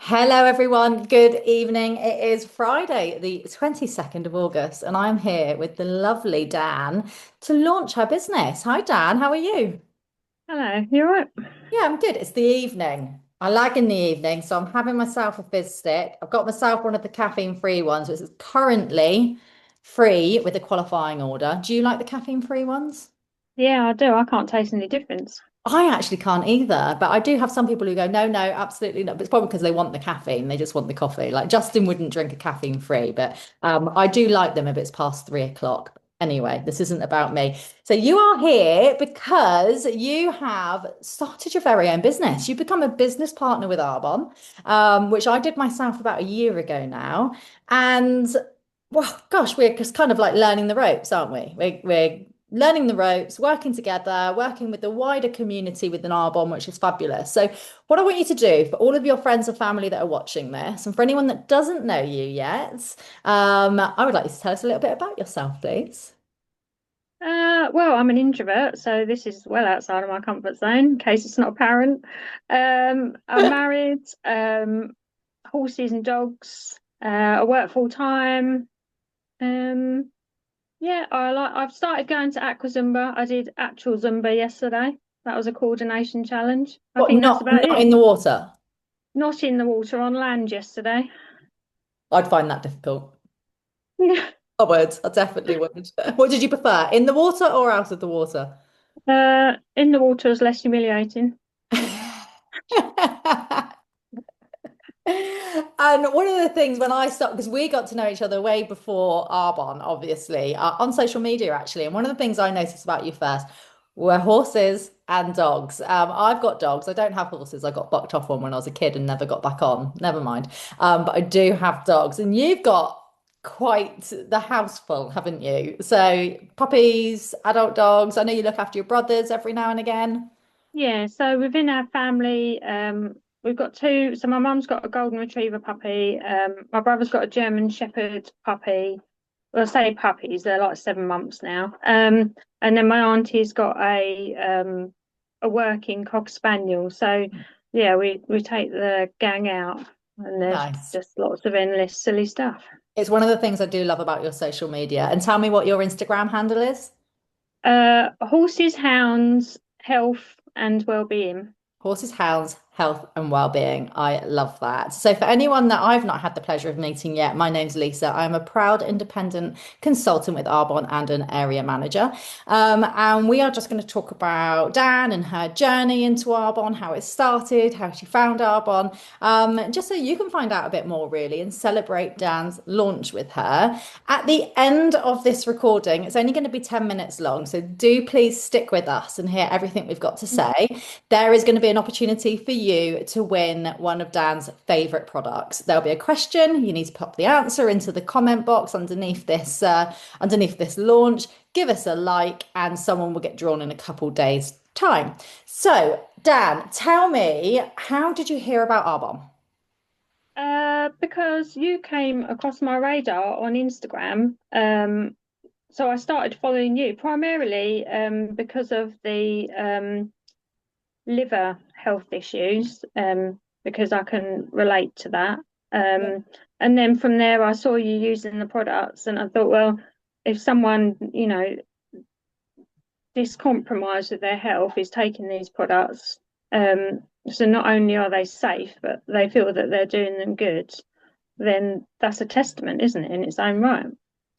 Hello, everyone. Good evening. It is Friday, the 22nd of August, and I'm here with the lovely Dan to launch her business. Hi, Dan. How are you? Hello, you all right? Yeah, I'm good. It's the evening. I lag in the evening, so I'm having myself a fizz stick. I've got myself one of the caffeine-free ones, which is currently free with a qualifying order. Do you like the caffeine-free ones? Yeah, I do. I can't taste any difference. I actually can't either, but I do have some people who go, no, no, absolutely not. But it's probably because they want the caffeine. They just want the coffee. Like Justin wouldn't drink a caffeine free, but I do like them if it's past 3 o'clock. Anyway, this isn't about me. So you are here because you have started your very own business. You've become a business partner with Arbonne, which I did myself about a year ago now. And well, gosh, we're just kind of like learning the ropes, aren't we? We're learning the ropes, working together, working with the wider community within Arbonne, which is fabulous. So, what I want you to do for all of your friends and family that are watching this, and for anyone that doesn't know you yet, I would like you to tell us a little bit about yourself, please. Well, I'm an introvert, so this is well outside of my comfort zone, in case it's not apparent. I'm married, horses and dogs. I work full time. Um, yeah, I've started going to aqua Zumba. I did actual Zumba yesterday. That was a coordination challenge. I What, think that's about not it. in the water? Not in the water, on land yesterday. I'd find that difficult. I would. I definitely would. What did you prefer, in the water or out of the water? In the water is less humiliating. And one of the things when I stopped, because we got to know each other way before Arbonne, obviously, on social media actually. And one of the things I noticed about you first were horses and dogs. I've got dogs. I don't have horses. I got bucked off one when I was a kid and never got back on. Never mind. But I do have dogs, and you've got quite the house full, haven't you? So puppies, adult dogs. I know you look after your brothers every now and again. Yeah, so within our family, we've got two. So my mum's got a golden retriever puppy. My brother's got a German Shepherd puppy. Well, I say puppies, they're like 7 months now. And then my auntie's got a working Cocker Spaniel. So yeah, we take the gang out, and there's Nice. just lots of endless silly stuff. It's one of the things I do love about your social media. And tell me what your Instagram handle is. Horses, hounds, health, and well-being. Horses, hounds, health and well-being. I love that. So for anyone that I've not had the pleasure of meeting yet, my name's Lisa. I'm a proud independent consultant with Arbonne and an area manager. And we are just going to talk about Dan and her journey into Arbonne, how it started, how she found Arbonne, just so you can find out a bit more really and celebrate Dan's launch with her. At the end of this recording, it's only going to be 10 minutes long, so do please stick with us and hear everything we've got to say. There is going to be an opportunity for you to win one of Dan's favorite products. There'll be a question. You need to pop the answer into the comment box underneath this launch. Give us a like, and someone will get drawn in a couple days' time. So, Dan, tell me, how did you hear about Arbonne? Because you came across my radar on Instagram. So I started following you primarily because of the liver health issues, because I can relate to that. And then from there, I saw you using the products, and I thought, well, if someone, this compromise with their health is taking these products, so not only are they safe, but they feel that they're doing them good, then that's a testament, isn't it, in its own right?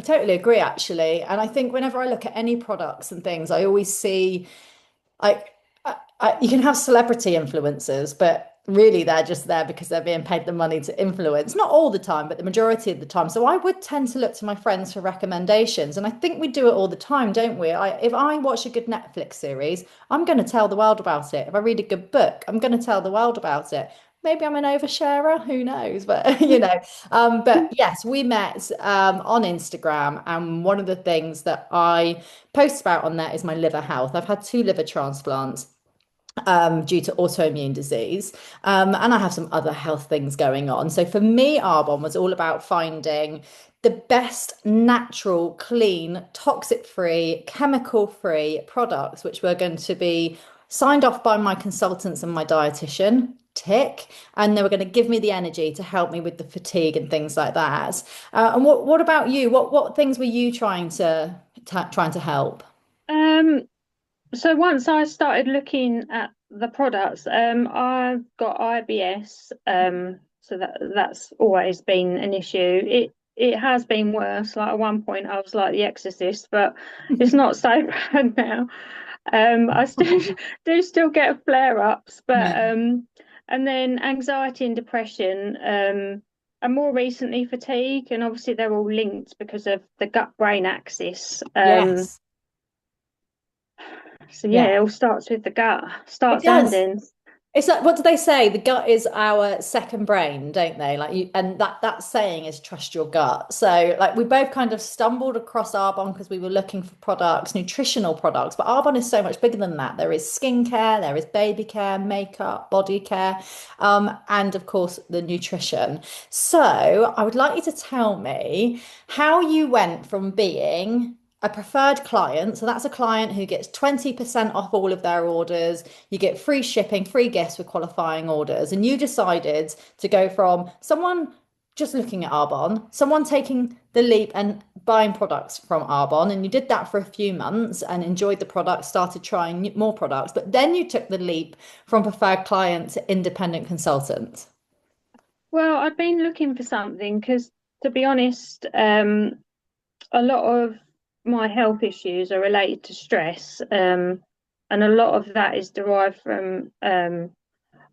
I totally agree, actually. And I think whenever I look at any products and things, I always see like you can have celebrity influencers, but really they're just there because they're being paid the money to influence. Not all the time, but the majority of the time. So I would tend to look to my friends for recommendations, and I think we do it all the time, don't we? If I watch a good Netflix series, I'm going to tell the world about it. If I read a good book, I'm going to tell the world about it. Maybe I'm an oversharer, who knows? But but yes, we met on Instagram, and one of the things that I post about on there is my liver health. I've had two liver transplants due to autoimmune disease. And I have some other health things going on. So for me, Arbonne was all about finding the best natural, clean, toxic free, chemical free products, which were going to be signed off by my consultants and my dietitian. tick, and they were going to give me the energy to help me with the fatigue and things like that. And what about you? What things were you trying to help? Um, so once I started looking at the products, I've got IBS, so that's always been an issue. It has been worse. Like at one point, I was like The Exorcist, but it's not so bad now. I still do still get flare-ups, but Yeah. and then anxiety and depression, and more recently fatigue, and obviously they're all linked because of the gut-brain axis. Yes. So yeah, Yeah. it all starts with the gut, It starts and does. ends. It's like, what do they say? The gut is our second brain, don't they? Like you, and that saying is trust your gut. So like we both kind of stumbled across Arbonne because we were looking for products, nutritional products, but Arbonne is so much bigger than that. There is skincare, there is baby care, makeup, body care, and of course the nutrition. So I would like you to tell me how you went from being a preferred client. So that's a client who gets 20% off all of their orders. You get free shipping, free gifts with qualifying orders. And you decided to go from someone just looking at Arbonne, someone taking the leap and buying products from Arbonne. And you did that for a few months and enjoyed the product, started trying more products. But then you took the leap from preferred client to independent consultant. Well, I've been looking for something because, to be honest, a lot of my health issues are related to stress, and a lot of that is derived from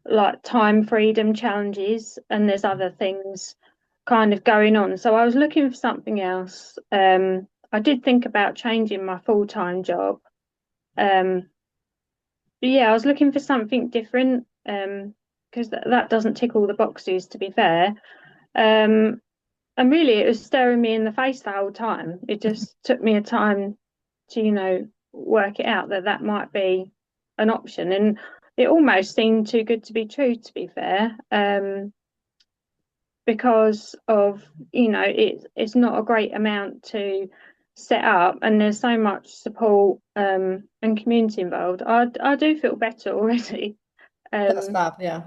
like time freedom challenges, and there's other things kind of going on. So I was looking for something else. I did think about changing my full-time job. Um, but yeah, I was looking for something different, because that doesn't tick all the boxes, to be fair. Um, and really, it was staring me in the face the whole time. It just took me a time to, work it out that that might be an option. And it almost seemed too good to be true, to be fair, because of, it's not a great amount to set up, and there's so much support, and community involved. I do feel better already. That's Um, fab, yeah.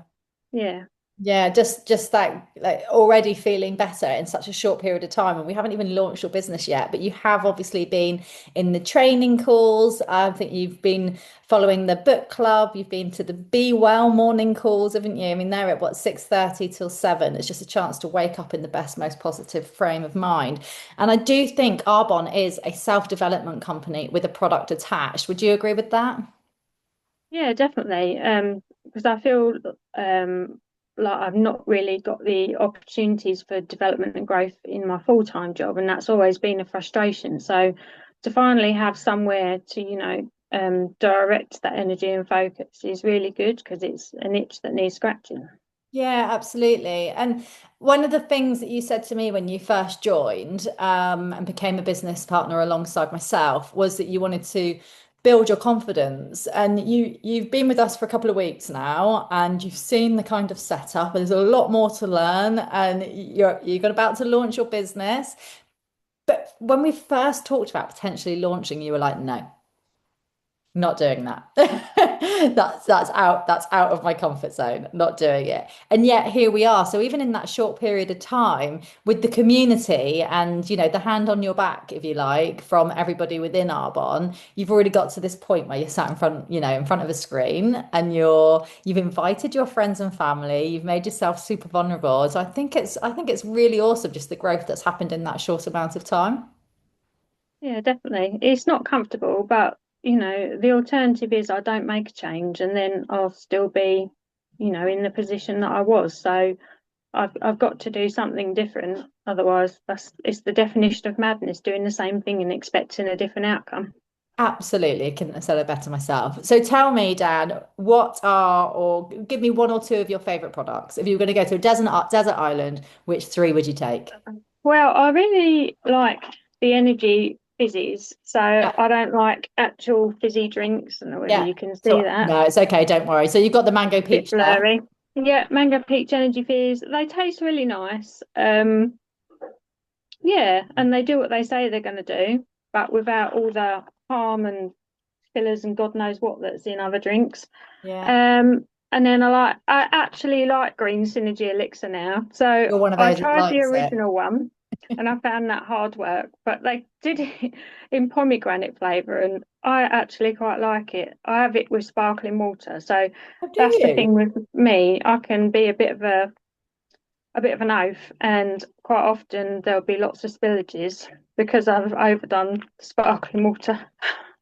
yeah. Yeah, just that like already feeling better in such a short period of time. And we haven't even launched your business yet, but you have obviously been in the training calls. I think you've been following the book club, you've been to the Be Well morning calls, haven't you? I mean, they're at what, 6:30 till 7. It's just a chance to wake up in the best, most positive frame of mind. And I do think Arbonne is a self-development company with a product attached. Would you agree with that? Yeah, definitely. Because I feel like I've not really got the opportunities for development and growth in my full-time job, and that's always been a frustration. So to finally have somewhere to, direct that energy and focus is really good because it's an itch that needs scratching. Yeah, absolutely. And one of the things that you said to me when you first joined, and became a business partner alongside myself was that you wanted to build your confidence. And you've been with us for a couple of weeks now, and you've seen the kind of setup. There's a lot more to learn, and you're about to launch your business. But when we first talked about potentially launching, you were like, no. Not doing that. That's out of my comfort zone, not doing it. And yet here we are. So even in that short period of time with the community and the hand on your back, if you like, from everybody within Arbonne, you've already got to this point where you're sat in front of a screen and you've invited your friends and family, you've made yourself super vulnerable. So I think it's really awesome just the growth that's happened in that short amount of time. Yeah, definitely. It's not comfortable, but the alternative is I don't make a change and then I'll still be, in the position that I was. So I've got to do something different. Otherwise, it's the definition of madness, doing the same thing and expecting a different outcome. Absolutely, couldn't have said it better myself. So tell me, Dan, or give me one or two of your favorite products. If you were going to go to a desert island, which three would you take? Well, I really like the energy fizzies, so Yeah, I don't like actual fizzy drinks. I don't know whether yeah. you can see So that. no, it's okay, don't worry. So you've got the mango Bit peach there. blurry. Yeah, mango peach energy fizz. They taste really nice. Yeah, and they do what they say they're going to do, but without all the harm and fillers and God knows what that's in other drinks. Yeah. Um, And then I actually like Green Synergy Elixir now. So You're one of I those that tried the likes it. original one and I found that hard work, but they did it in pomegranate flavour and I actually quite like it. I have it with sparkling water. So Oh, do that's the you? thing with me. I can be a bit of an oaf and quite often there'll be lots of spillages because I've overdone sparkling water.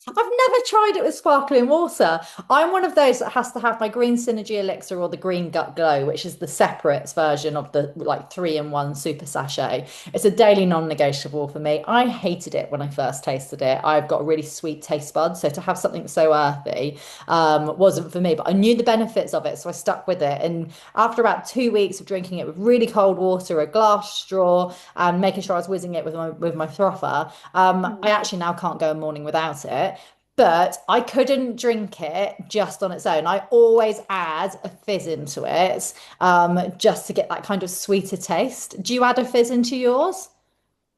I've never tried it with sparkling water. I'm one of those that has to have my green synergy elixir or the green gut glow, which is the separate version of the like 3-in-1 super sachet. It's a daily non-negotiable for me. I hated it when I first tasted it. I've got a really sweet taste bud, so to have something so earthy wasn't for me. But I knew the benefits of it, so I stuck with it. And after about 2 weeks of drinking it with really cold water, a glass straw, and making sure I was whizzing it with my frother, I Mm. actually now can't go a morning without it. But I couldn't drink it just on its own. I always add a fizz into it, just to get that kind of sweeter taste. Do you add a fizz into yours?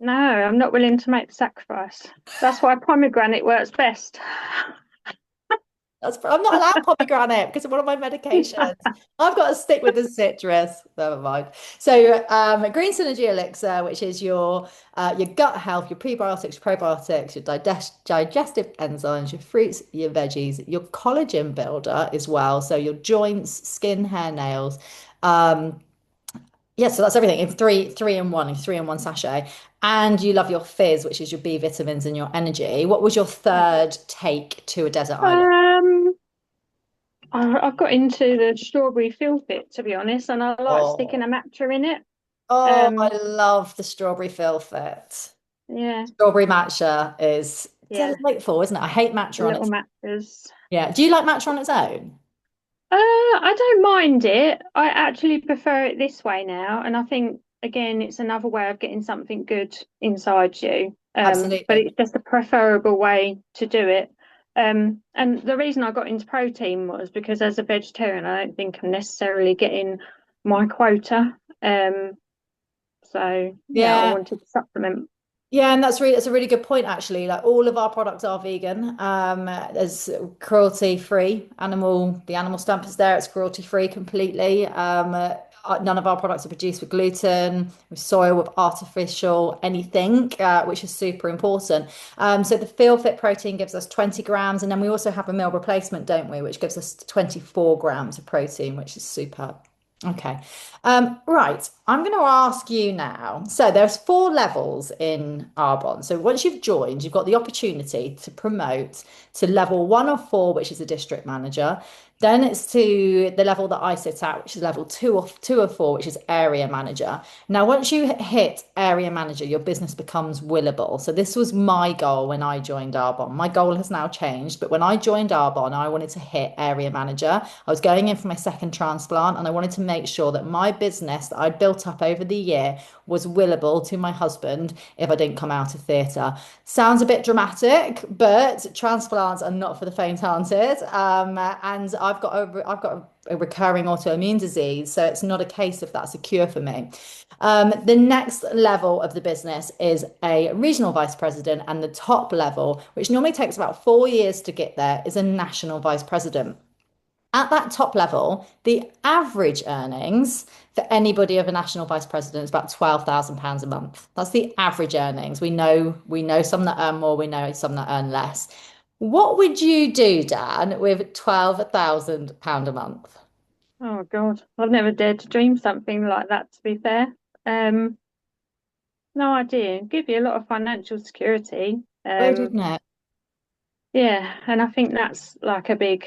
No, I'm not willing to make the sacrifice. That's why pomegranate works best. I'm not allowed pomegranate because of one of my medications. I've got to stick with the citrus. Never mind. So, green synergy elixir, which is your gut health, your prebiotics, probiotics, your digestive enzymes, your fruits, your veggies, your collagen builder as well. So your joints, skin, hair, nails. Um, yeah, so that's everything in three in one, 3-in-1 sachet. And you love your fizz, which is your B vitamins and your energy. What was your third take to a desert island? Um, I've got into the strawberry filbit to be honest, and I like sticking a Oh, matcha in it. oh, I Um, love the strawberry filfit. yeah, Strawberry matcha is yeah, delightful, isn't it? I hate the matcha on little its. matchas. Yeah. Do you like matcha on its own? I don't mind it. I actually prefer it this way now, and I think again it's another way of getting something good inside you. But Absolutely. it's just a preferable way to do it. And the reason I got into protein was because as a vegetarian, I don't think I'm necessarily getting my quota. So yeah, I Yeah. wanted to supplement. Yeah, and that's a really good point actually. Like all of our products are vegan. There's cruelty free. The animal stamp is there. It's cruelty free completely. None of our products are produced with gluten, with soy, with artificial anything, which is super important. So the Feel Fit protein gives us 20 grams, and then we also have a meal replacement, don't we, which gives us 24 grams of protein, which is superb. Okay. Right. I'm going to ask you now. So there's 4 levels in Arbonne. So once you've joined, you've got the opportunity to promote to level 1 or 4, which is a district manager. Then it's to the level that I sit at, which is level two or four, which is area manager. Now, once you hit area manager, your business becomes willable. So this was my goal when I joined Arbonne. My goal has now changed, but when I joined Arbonne, I wanted to hit area manager. I was going in for my second transplant, and I wanted to make sure that my business that I'd built up over the year was willable to my husband if I didn't come out of theatre. Sounds a bit dramatic, but transplants are not for the faint-hearted. And I've got a recurring autoimmune disease, so it's not a case if that's a cure for me. The next level of the business is a regional vice president, and the top level, which normally takes about 4 years to get there, is a national vice president. At that top level, the average earnings for anybody of a national vice president is about £12,000 a month. That's the average earnings. We know some that earn more, we know some that earn less. What would you do, Dan, with £12,000 a month? Oh God, I've never dared to dream something like that, to be fair. Um, no idea. Give you a lot of financial security. Oh, didn't it? Yeah, and I think that's like a big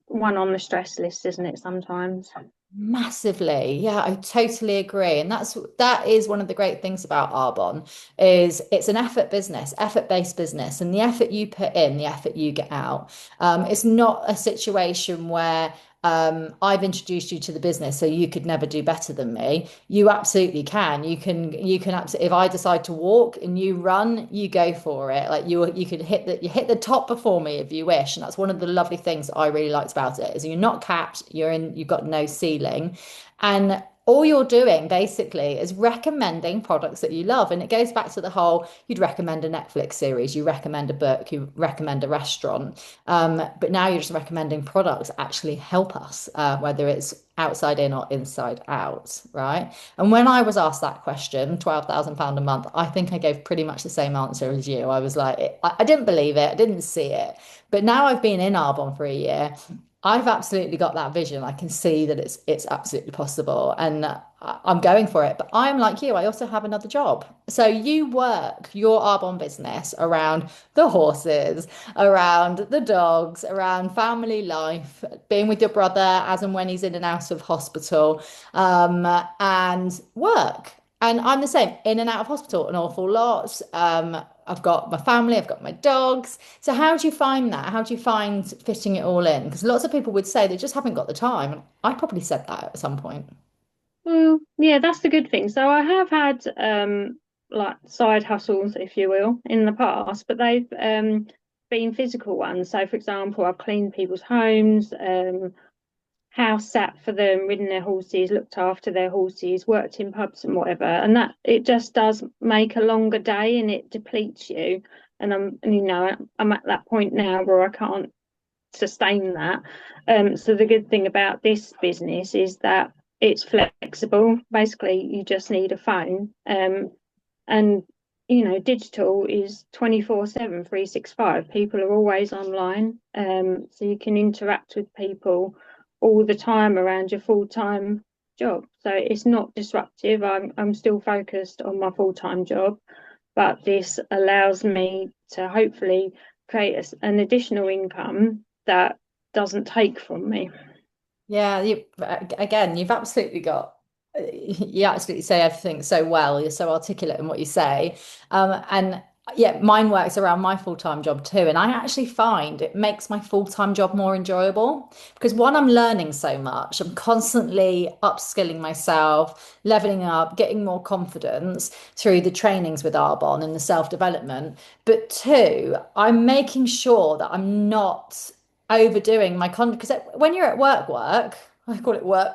one on the stress list, isn't it, sometimes? Massively. Yeah, I totally agree. And that is one of the great things about Arbonne is it's an effort business, effort-based business, and the effort you put in, the effort you get out. It's not a situation where I've introduced you to the business, so you could never do better than me. You absolutely can. You can absolutely, if I decide to walk and you run, you go for it. Like you could hit the top before me if you wish. And that's one of the lovely things that I really liked about it is you're not capped, you've got no ceiling. And all you're doing basically is recommending products that you love. And it goes back to the whole you'd recommend a Netflix series, you recommend a book, you recommend a restaurant. But now you're just recommending products that actually help us, whether it's outside in or inside out, right? And when I was asked that question, £12,000 a month, I think I gave pretty much the same answer as you. I was like, I didn't believe it, I didn't see it. But now I've been in Arbonne for a year. I've absolutely got that vision. I can see that it's absolutely possible, and I'm going for it. But I'm like you. I also have another job. So you work your Arbonne business around the horses, around the dogs, around family life, being with your brother as and when he's in and out of hospital, and work. And I'm the same, in and out of hospital an awful lot. I've got my family, I've got my dogs. So how do you find that? How do you find fitting it all in? Because lots of people would say they just haven't got the time. And I probably said that at some point. Well, yeah, that's the good thing. So I have had like side hustles, if you will, in the past, but they've been physical ones. So for example, I've cleaned people's homes, house sat for them, ridden their horses, looked after their horses, worked in pubs and whatever. And that it just does make a longer day and it depletes you. And I'm at that point now where I can't sustain that. So the good thing about this business is that it's flexible. Basically, you just need a phone. And digital is 24/7, 365. People are always online. So you can interact with people all the time around your full-time job. So it's not disruptive. I'm still focused on my full-time job, but this allows me to hopefully create an additional income that doesn't take from me. Yeah, again, you absolutely say everything so well. You're so articulate in what you say. And yeah, mine works around my full-time job too. And I actually find it makes my full-time job more enjoyable because one, I'm learning so much. I'm constantly upskilling myself, leveling up, getting more confidence through the trainings with Arbonne and the self-development. But two, I'm making sure that I'm not overdoing my content because when you're at work, I call it work,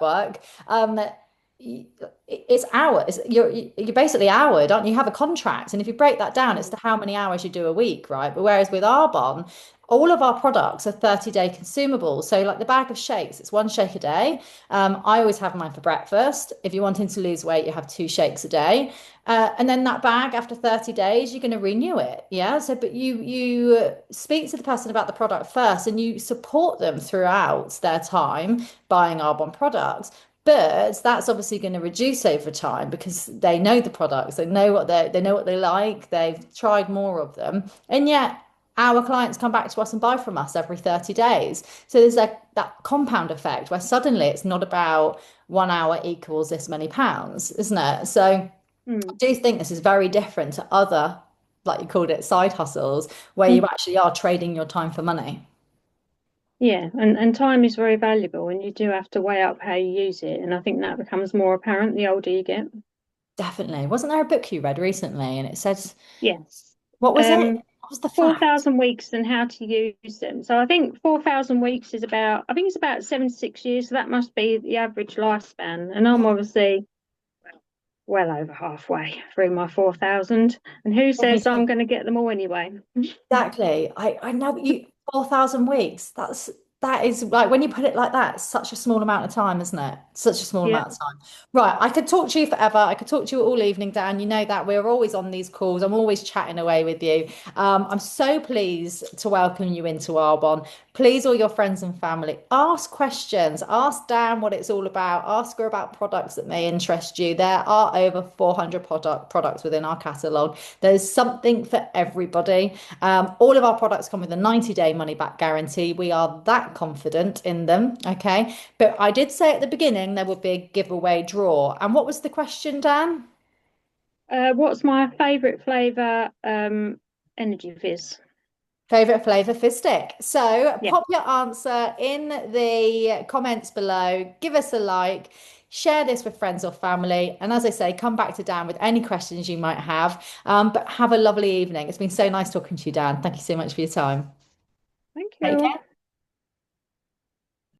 it's hours. You're basically houred, aren't you? You have a contract, and if you break that down, it's to how many hours you do a week, right? But whereas with Arbonne, all of our products are 30-day consumables. So like the bag of shakes, it's one shake a day. I always have mine for breakfast. If you're wanting to lose weight, you have two shakes a day. And then that bag after 30 days, you're going to renew it. Yeah. So, but you speak to the person about the product first and you support them throughout their time buying Arbonne products. But that's obviously going to reduce over time because they know the products, they know what they like, they've tried more of them. And yet our clients come back to us and buy from us every 30 days. So there's that compound effect where suddenly it's not about 1 hour equals this many pounds, isn't it? So I Mm. do think this is very different to other, like you called it, side hustles, where you Mm. actually are trading your time for money. Yeah, and time is very valuable, and you do have to weigh up how you use it. And I think that becomes more apparent the older you get. Definitely. Wasn't there a book you read recently and it said, Yes. what was it? Um, What was the fact? 4,000 weeks and how to use them. So I think 4,000 weeks is I think it's about 76 years. So that must be the average lifespan. And I'm obviously well over halfway through my 4,000. And who says I'm going to get them all anyway? Exactly. I know you 4,000 weeks. That is like when you put it like that, it's such a small amount of time, isn't it? Such a small Yeah. amount of time. Right. I could talk to you forever. I could talk to you all evening, Dan. You know that we're always on these calls. I'm always chatting away with you. I'm so pleased to welcome you into Arbonne. Please, all your friends and family, ask questions. Ask Dan what it's all about. Ask her about products that may interest you. There are over 400 products within our catalogue. There's something for everybody. All of our products come with a 90-day money back guarantee. We are that confident in them. Okay. But I did say at the beginning there would be a giveaway draw. And what was the question, Dan? What's my favourite flavour? Energy fizz. Favorite flavor for stick. So Yeah. pop your answer in the comments below. Give us a like. Share this with friends or family. And as I say, come back to Dan with any questions you might have. But have a lovely evening. It's been so nice talking to you, Dan. Thank you so much for your time. Thank Take you. care.